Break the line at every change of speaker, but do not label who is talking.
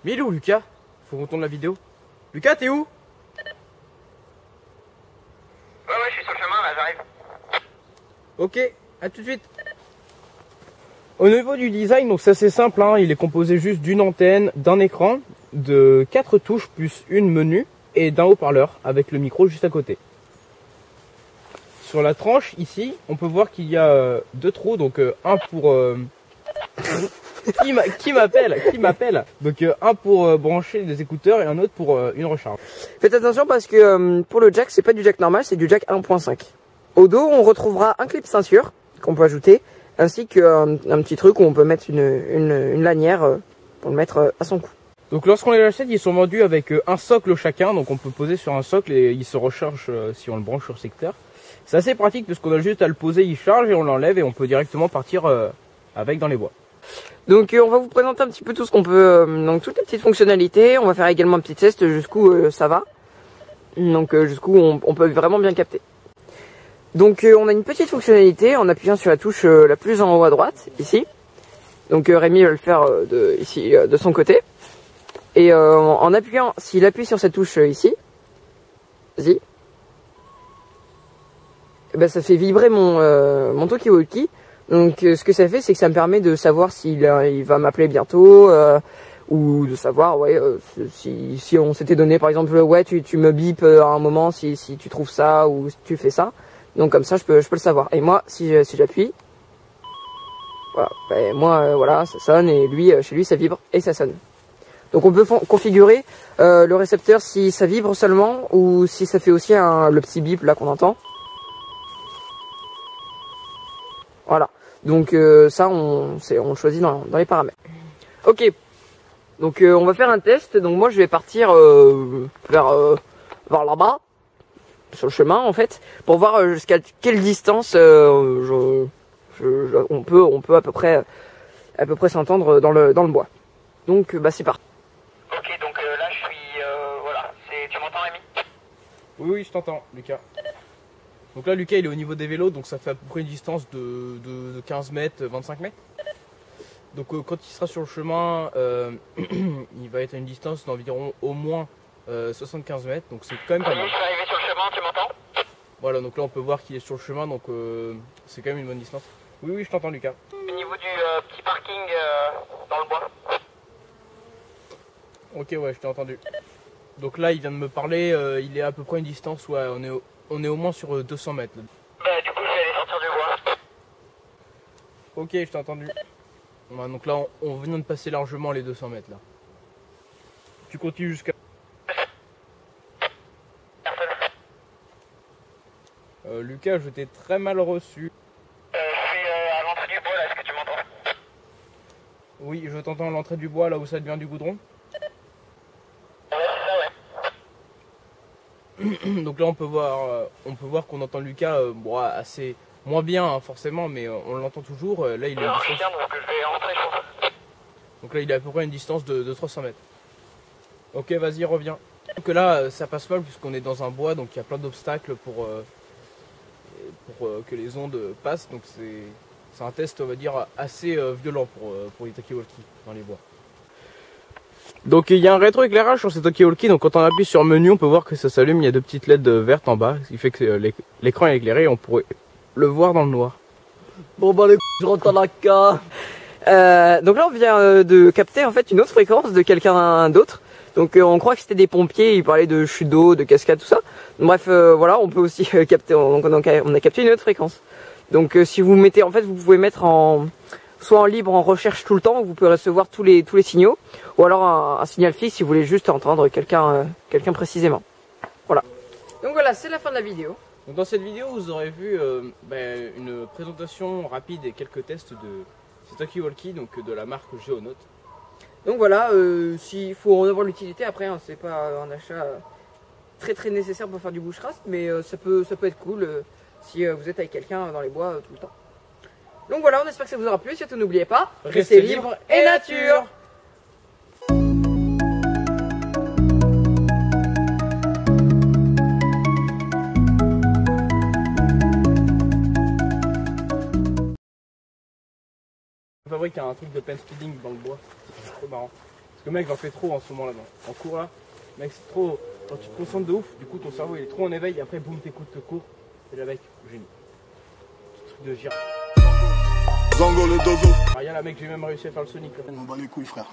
Mais il est où Lucas? Faut qu'on tourne la vidéo. Lucas, t'es où?
Ouais, je suis sur le chemin là, j'arrive.
Ok, à tout de suite. Au niveau du design, donc c'est assez simple, hein, il est composé juste d'une antenne, d'un écran, de 4 touches plus une menu et d'un haut-parleur avec le micro juste à côté. Sur la tranche ici, on peut voir qu'il y a 2 trous, donc un pour... Qui m'appelle? Donc un pour brancher des écouteurs et un autre pour une recharge.
Faites attention parce que pour le jack, c'est pas du jack normal, c'est du jack 1.5. Au dos, on retrouvera un clip ceinture qu'on peut ajouter, ainsi qu'un petit truc où on peut mettre une lanière pour le mettre à son cou.
Donc lorsqu'on les achète, ils sont vendus avec un socle chacun, donc on peut poser sur un socle et il se recharge si on le branche sur secteur. C'est assez pratique parce qu'on a juste à le poser, il charge et on l'enlève et on peut directement partir avec dans les bois.
Donc on va vous présenter un petit peu tout ce qu'on peut, donc toutes les petites fonctionnalités. On va faire également un petit test jusqu'où ça va, donc jusqu'où on peut vraiment bien capter. Donc on a une petite fonctionnalité en appuyant sur la touche la plus en haut à droite, ici. Donc Rémi va le faire ici de son côté. Et en appuyant, s'il appuie sur cette touche ici, vas-y, ben ça fait vibrer mon talkie-walkie. Donc ce que ça fait, c'est que ça me permet de savoir s'il il va m'appeler bientôt, ou de savoir si on s'était donné par exemple ouais tu me bipes à un moment si tu trouves ça ou si tu fais ça. Donc comme ça je peux le savoir. Et moi si j'appuie, voilà, ben moi voilà ça sonne et lui chez lui ça vibre et ça sonne. Donc on peut configurer le récepteur si ça vibre seulement ou si ça fait aussi le petit bip là qu'on entend. Voilà, donc ça on choisit dans les paramètres. Ok, donc on va faire un test. Donc moi je vais partir vers là-bas, sur le chemin en fait, pour voir jusqu'à quelle distance on peut à peu près s'entendre dans le bois. Donc bah c'est parti.
Ok, donc là je suis... voilà, tu m'entends Rémi?
Oui, je t'entends, Lucas. Donc là, Lucas, il est au niveau des vélos, donc ça fait à peu près une distance de 15 mètres, 25 mètres. Donc quand il sera sur le chemin, il va être à une distance d'environ au moins 75 mètres, donc c'est quand même pas mal.
Je suis arrivé sur le chemin, tu m'entends?
Voilà, donc là on peut voir qu'il est sur le chemin, donc c'est quand même une bonne distance. Oui, je t'entends, Lucas.
Au niveau du petit parking dans le bois.
Ok, ouais, je t'ai entendu. Donc là, il vient de me parler, il est à peu près une distance, ouais, on est au moins sur 200 mètres. Là.
Bah du coup je vais aller sortir du bois.
Ok, je t'ai entendu. Ouais, donc là, on vient de passer largement les 200 mètres là. Tu continues jusqu'à... Lucas, je t'ai très mal reçu.
Je suis à l'entrée du bois là, est-ce que tu m'entends?
Oui, je t'entends à l'entrée du bois, là où ça devient du goudron.
Ouais, c'est ça, ouais.
Donc là, on peut voir qu'on entend Lucas bon, assez moins bien hein, forcément, mais on l'entend toujours. Là, il est à une distance...
donc je vais rentrer, je pense.
Donc là, il est à peu près à une distance de 300 mètres. Ok, vas-y, reviens. Donc là, ça passe mal puisqu'on est dans un bois, donc il y a plein d'obstacles pour que les ondes passent. Donc c'est un test, on va dire, assez violent pour les talkie-walkie dans les bois. Donc il y a un rétroéclairage sur ces talkie-walkie, donc quand on appuie sur menu, on peut voir que ça s'allume, il y a 2 petites LED vertes en bas, ce qui fait que l'écran est éclairé et on pourrait le voir dans le noir.
Bon bah les je rentre dans la cave. Donc là on vient de capter en fait une autre fréquence de quelqu'un d'autre. Donc on croit que c'était des pompiers, ils parlaient de chute d'eau, de cascade, tout ça. Bref voilà, on peut aussi capter, on a capté une autre fréquence. Donc si vous mettez, en fait vous pouvez mettre soit en libre en recherche tout le temps, où vous pouvez recevoir tous les signaux, ou alors un signal fixe si vous voulez juste entendre quelqu'un précisément. Voilà. Donc voilà, c'est la fin de la vidéo.
Donc dans cette vidéo, vous aurez vu une présentation rapide et quelques tests de ces talkie-walkie, donc de la marque Geonote.
Donc voilà, s'il faut en avoir l'utilité, après hein, c'est pas un achat très nécessaire pour faire du bushcraft, mais ça peut être cool si vous êtes avec quelqu'un dans les bois tout le temps. Donc voilà, on espère que ça vous aura plu, surtout n'oubliez pas, restez libre et nature.
On fabrique un truc de pen speeding dans le bois, c'est trop marrant. que mec, j'en fais trop en ce moment là-bas. En cours là, mec, c'est trop. Quand tu te concentres de ouf, du coup ton cerveau il est trop en éveil et après boum, t'écoutes le cours. Et là, mec, génie. Petit truc de gire.
Zango le dozo.
Ah, y'a là, mec, j'ai même réussi à faire le Sonic. Là.
On bat les couilles, frère.